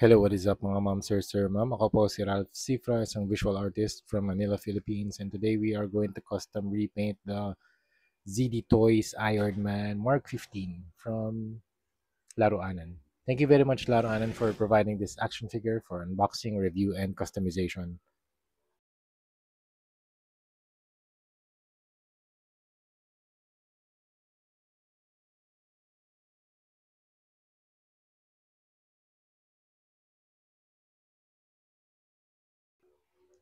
Hello, what is up mga ma'am, sir, ma'am? Ako po si Ralph Cifra, isang visual artist from Manila, Philippines. And today we are going to custom repaint the ZD Toys Iron Man Mark 15 from Laruanan. Thank you very much, Laruanan, for providing this action figure for unboxing, review, and customization.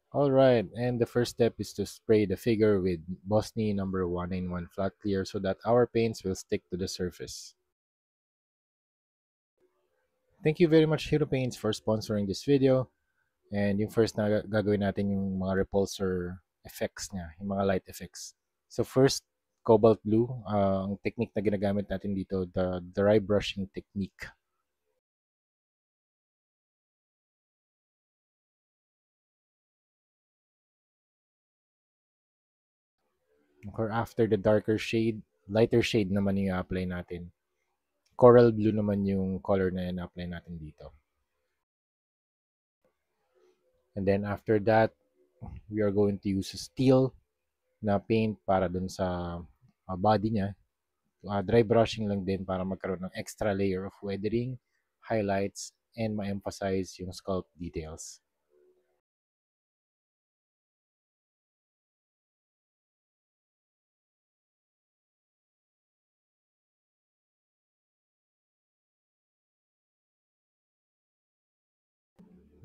All right, and the first step is to spray the figure with Bosny number 191 flat clear so that our paints will stick to the surface. Thank you very much, Hero Paints, for sponsoring this video. And yung first na gagawin natin yung mga repulsor effects niya, yung mga light effects. So first, cobalt blue, ang technique na ginagamit natin dito, the dry brushing technique. Or after the darker shade, lighter shade naman yung apply natin. Coral blue naman yung color na in-apply natin dito. And then after that, we are going to use steel na paint para dun sa body niya. Dry brushing lang din para magkaroon ng extra layer of weathering, highlights, and ma-emphasize yung sculpt details.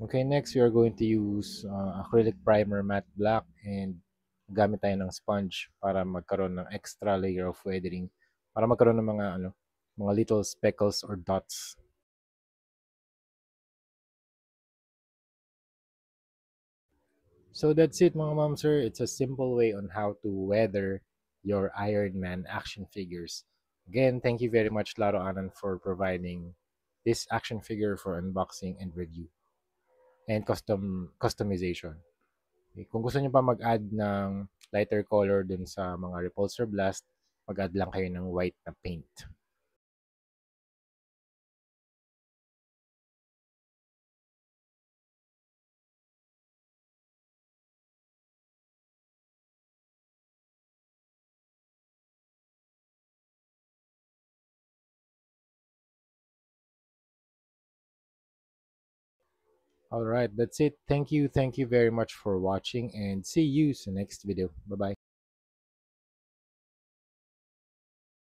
Okay, next we are going to use acrylic primer matte black and gamit tayo ng sponge para magkaroon ng extra layer of weathering, para magkaroon ng mga little speckles or dots. So that's it mga ma'am sir. It's a simple way on how to weather your Iron Man action figures. Again, thank you very much Laro Anan for providing this action figure for unboxing and review and customization. Okay, kung gusto niyo pa mag-add ng lighter color dun sa mga repulsor blast, mag-add lang kayo ng white na paint. All right, that's it. Thank you very much for watching and see you sa next video. Bye-bye.